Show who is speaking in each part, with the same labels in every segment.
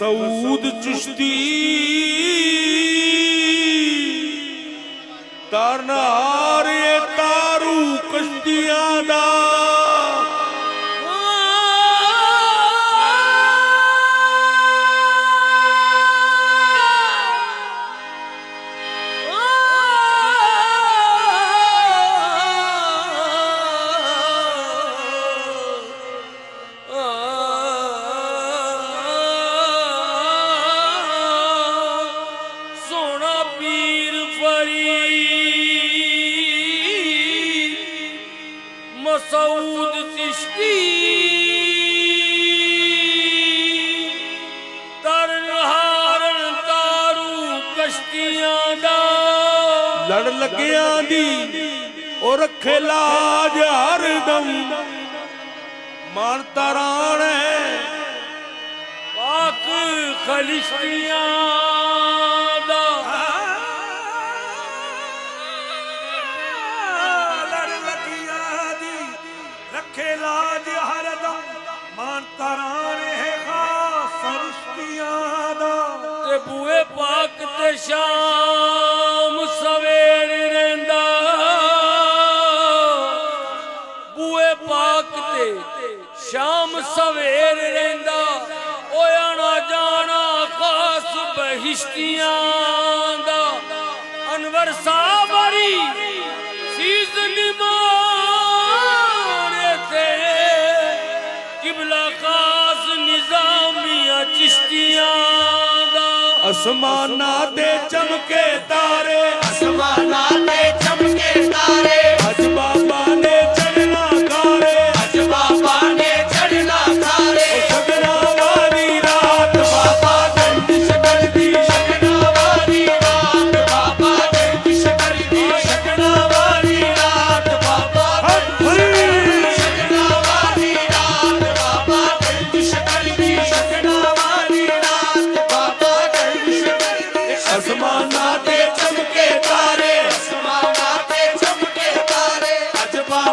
Speaker 1: ਮਸਊਦ ਚਿਸ਼ਤੀ ਤਰਨਹਾਰ ਇਹ ਤਾਰੂ ਕਸ਼ਤੀਆਂ ਦਾ
Speaker 2: ਮਸਊਦ ਚਿਸ਼ਤੀ ਤਰਨਹਾਰ ਤਾਰੂ ਕਸ਼ਤੀਆਂ ਦਾ
Speaker 1: ਲੜ ਲੱਗਿਆਂ ਦੀ ਉਹ ਰੱਖੇ ਲਾਜ ਹਰਦਮ ਮਾਨਤਾ ਰਾਣੇ
Speaker 2: ਪਾਕ ਖਲਿਸ਼ਤੀਆਂ ਦਾ
Speaker 3: रखे लाज हरदम मानता राणे है खास फरिश्तियां दा
Speaker 2: ते बूए पाक ते शाम सवेर रहिंदा बूए पाक ते शाम सवेर रहिंदा ओ आना जाना खास बहिश्तियां दा अनवर सावरी सीज़न
Speaker 1: आसमाना दे चमके तारे
Speaker 4: आसमाना दे चमके तारे
Speaker 1: अज बाबा ने चढ़ना तारे
Speaker 4: अज बाबा ने चढ़ना तारे
Speaker 1: सगना वाली रात
Speaker 4: बाबा गंदिश कर दी सगना वाली रात बाबा गंदिश कर दी सगना वाली रात बाबा सगना वाली रात बाबा गंदिश कर दी सगना वाली रात बाबा गंदिश कर दी
Speaker 1: आसमाना दे चमके तारे
Speaker 4: आसमाना ते चमके तारे
Speaker 1: अज बाबा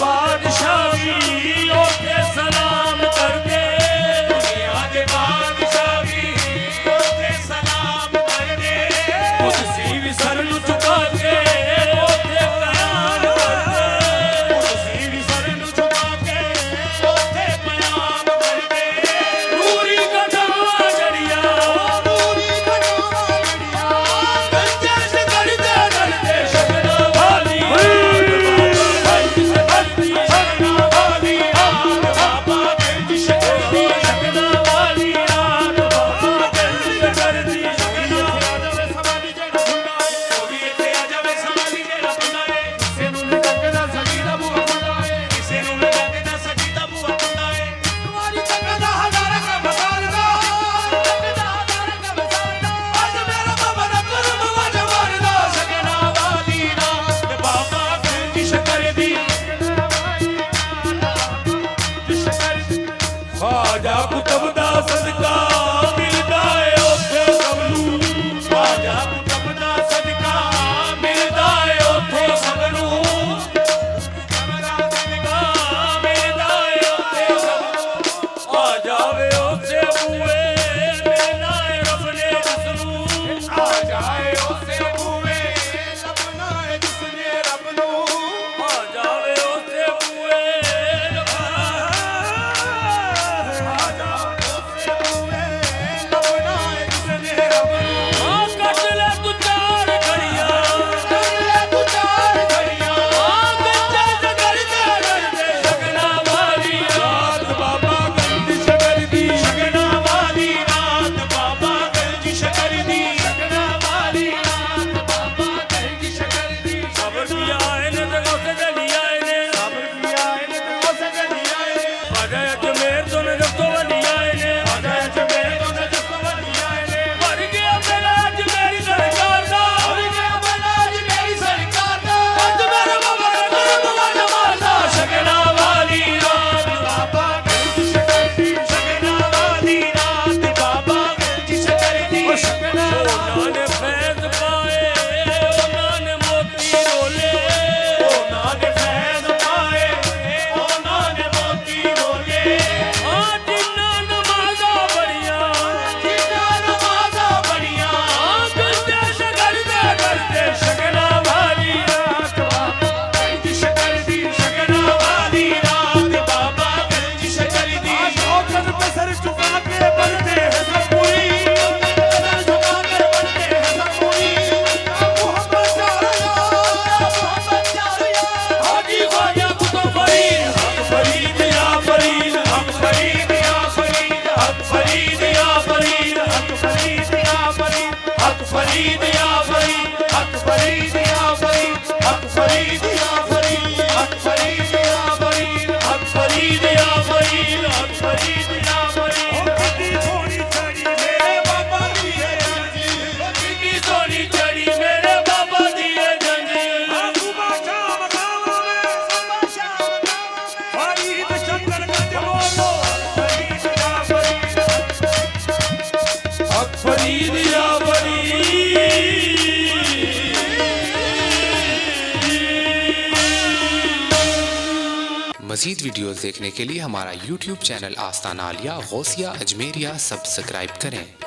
Speaker 2: ਬਾਦਸ਼ਾਹੀ ਉੱਥੇ ਸਲਾਮ ਕਰਦੇ
Speaker 4: ਦੁਨੀਆ ਦੇ ਬਾਦਸ਼ਾਹੀ ਉੱਥੇ ਸਲਾਮ ਕਰਦੇ
Speaker 2: ਕੁਦਸੀ ਵੀ ਸਰ ਨੂੰ ਝੁਕਾ ਕੇ ਉੱਥੇ ਬਿਆਨ ਕਰਦੇ
Speaker 4: ਤੁਸੀਂ ਵੀ ਸਰ ਨੂੰ ਝੁਕਾ ਕੇ ਉੱਥੇ ਬਿਆਨ ਕਰਦੇ
Speaker 2: ਨੂਰੀ ਕਟਵਾ ਜੜੀਆਂ
Speaker 4: ਪੂਰੀ ਕਟਵਾ ਲੜੀਆਂ
Speaker 2: ਗੰਜੇ ਸੇ ਗੜਦੇ ਗੜਦੇ ਸ਼ਗਨਾ ਵਾਲੀ
Speaker 4: ਸ਼ਗਨਾ ਵਾਲੀ ਰਾਤ ਬਾਬਾ ਗੰਜ ਸ਼ਕਰਦੀ
Speaker 2: ਸ਼ਗਨਾ ਵਾਲੀ ਰਾਤ ਬਾਬਾ ਗੰਜ ਕਰਦੀ
Speaker 4: ਸਮਾਲੀ ਜਿਹੜਾ ਹੁੰਦਾ ਏ ਉਹ ਵੀ ਇੱਥੇ ਆ ਜਾਵੇ ਸਮਾਲੀ ਜਿਹੜਾ ਹੁੰਦਾ ਏ ਕਿਸੇ ਨੂੰ ਲੱਗਦਾ ਸਗੀ ਦਾ ਬੂਹਾ ਹੁੰਦਾ ਏ ਕਿਸੇ ਨੂੰ ਲੱਗਦਾ ਸਗੀ ਦਾ ਬੂਹਾ ਹੁੰਦਾ ਏ ਤੁਹਾਡੀ ਤੱਕਦਾ ਹਜ਼ਾਰਾਂ ਕੰਮ ਕਰਦਾ ਤੱਕਦਾ ਹਜ਼ਾਰਾਂ ਕੰਮ ਕਰਦਾ ਅੱਜ ਮੇਰਾ ਬਾਬਾ ਦਾ ਕਰਮ ਵਜ ਵਰਦਾ ਸ਼ਗਨਾ ਵਾਲੀ ਰਾਤ ਬਾਬਾ ਗੰਜ ਸ਼ਕਰਦੀ ਸ਼ਗਨਾ ਵਾਲੀ ਰਾਤ ਸ਼ਕਰਦੀ
Speaker 1: ਖਾਜਾ ਕੁਤਬ ਦਾ ਸਦਕਾ ਮਿਲਦਾ ਏ ਉੱਥੇ ਸਭ ਨੂੰ
Speaker 4: ਬਾਜਾ ਕੁਤਬ ਦਾ ਸਦਕਾ ਮਿਲਦਾ ਏ ਉੱਥੇ ਸਭ ਨੂੰ ਕਮਰਾ ਸਦਕਾ ਮਿਲਦਾ ਏ ਉੱਥੇ ਸਭ ਨੂੰ
Speaker 2: ਆ ਜਾਵੇ ਉਸੇ ਬੂਏ ਮਿਲਣਾ ਏ ਰੱਬ ਨੇ ਜਿਸ ਨੂੰ
Speaker 4: ਆ ਜਾਏ ਉਸੇ ਬੂਏ ਲੱਭਣਾ ਏ ਜਿਸਨੇ ਰੱਬ ਨੂੰ
Speaker 2: ਆ ਜਾਵੇ ਉਸੇ ਬੂਏ
Speaker 4: ਆ ਜਾ ਉਸੇ ਬੂਏ ਲੱਭਣਾ ਏ ਜਿਸਨੇ ਰੱਬ ਨੂੰ
Speaker 2: ਆ ਕੱਟ ਲੈ ਤੂੰ ਚਾਰ ਘੜੀਆਂ
Speaker 4: ਚੱਲੇ ਤੂੰ ਚਾਰ ਘੜੀਆਂ
Speaker 2: ਆ ਗੰਜੇ ਸੇ ਗੜਦੇ ਗੜਦੇ ਸ਼ਗਨਾ ਵਾਲੀ ਰਾਤ
Speaker 1: ਬਾਬਾ ਗੰਜ ਸ਼ਕਰਦੀ
Speaker 4: ਸ਼ਗਨਾ ਵਾਲੀ ਰਾਤ ਬਾਬਾ ਗੰਜ ਸ਼ਕਰਦੀ ਸ਼ਗਨਾ ਵਾਲੀ ਰਾਤ ਬਾਬਾ ਗੰਜ ਸ਼ਕਰਦੀ
Speaker 2: ਸਬਰ ਵੀ ਆਏ ਨੇ ਤੇ ਉਸੇ ਗਲੀ ਆਏ ਨੇ
Speaker 4: ਸਬਰ ਵੀ ਆਏ ਨੇ ਤੇ ਉਸੇ ਗਲੀ ਆਏ ਨੇ
Speaker 2: ਆਜਾ ਅਜਮੇਰ ਤੋਂ ਨੇ ਜਬ ਤੋਂ ਵੱਡੀ ਆਏ ਨੇ
Speaker 4: ਆਜਾ ਜਮੇਰ ਤੋਂ ਜੱਟ ਵੱਡੀ ਆਏ ਨੇ
Speaker 2: ਭਰ ਗਿਆ ਮੇਰਾ ਅੱਜ ਮੇਰੀ ਸਰਕਾਰ ਦਾ
Speaker 4: ਭਰ ਗਿਆ ਬਲਾਜ ਮੇਰੀ ਸਰਕਾਰ ਦਾ ਅੱਜ ਮੇਰੇ ਬਾਬਾ ਦਾ ਕਰਮ ਵਜ ਮਾਰਦਾ ਸ਼ਗਨਾ ਵਾਲੀ ਰਾਤ ਬਾਬਾ ਗੰਜ ਸ਼ਕਰਦੀ ਸ਼ਗਨਾ ਵਾਲੀ ਰਾਤ ਬਾਬਾ ਗੰਜ ਸ਼ਕਰਦੀ ਸ਼ਗਨਾ
Speaker 2: ਉਹਨਾਂ ਨੇ ਫੈਜ਼ ਪਾਏ ਉਹਨਾਂ ਨੇ ਮੋਤੀ ਰੋਲੇ
Speaker 4: ਉਹਨਾਂ ਨੇ ਫੈਜ਼ ਪਾਏ ਉਹਨਾਂ ਨੇ ਮੋਤੀ ਰੋਲੇ
Speaker 2: ਆ ਜਿੰਨਾਂ ਨਮਾਜ਼ਾਂ ਬੜੀਆਂ
Speaker 4: ਜਿਨ੍ਹਾਂ ਨਮਾਜ਼ਾਂ ਬੜੀਆਂ
Speaker 2: ਆ ਗੰਜੇ ਸ਼ਗਰਦੇ ਗੜਦੇ ਸ਼ਗਨਾ ਵਾਲੀ ਰਾਤ
Speaker 4: ਬਾਬਾ ਗੰਜ ਸ਼ਕਰਦੀ ਸ਼ਗਨਾ ਵਾਲੀ ਰਾਤ ਬਾਬਾ ਗੰਜ ਸ਼ਕਰਦੀ
Speaker 3: ਔਕਤ पे सर झुका के बढ़ते हैं सब पूरी
Speaker 4: ਸਰ ਝੁਕਾ ਕੇ ਬਣਦੇ ਹੈ ਸਪੂਰੀ ਮੁਹੰਮਦ ਚਾਰਿਆ ਮੁਹੰਮਦ ਚਾਰਿਆ ਹਾਜੀ ਖਵਾਜਾ ਕੁਤਬ ਫਰੀਦ ਹਕ ਫਰੀਦ ਯਾ ਫਰੀਦ ਹਕ ਫਰੀਦ ਯਾ ਫਰੀਦ ਹਕ ਫਰੀਦ ਯਾ ਫਰੀਦ ਹਕ ਫਰੀਦ ਯਾ ਫਰੀਦ ਹਕ ਫਰੀਦ ਯਾ ਫਰੀਦ ਹਕ ਫਰੀਦ ਯਾ ਫਰੀਦ ਹਕ ਫਰੀਦ ਯਾ ਫਰੀਦ ਹਕ ਫਰੀਦ ਯਾ ਫਰੀਦ ਹਕ ਫਰੀਦ ਯਾ ਫਰੀਦ ਹਕ ਫਰੀਦ ਯਾ ਫਰੀਦ
Speaker 3: कितनी थोड़ी चढ़ी मेरे बाबा की है
Speaker 2: ਕਿੰਨੀ ਸੋਹਣੀ ਚੜੀ ਮੇਰੇ ਬਾਬਾ ਦੀ ਇਹ ਜੰਜੀ
Speaker 3: सुबह शाम गाँव में फरीद शंकरगंज बोलो फरीद या फरीद
Speaker 1: ਹਕ ਫਰੀਦ ਯਾ
Speaker 5: मज़ीद वीडियोज़ देखने के लिए हमारा YouTube channel Astana Aliya Gausiya Ajmeriya subscribe करें।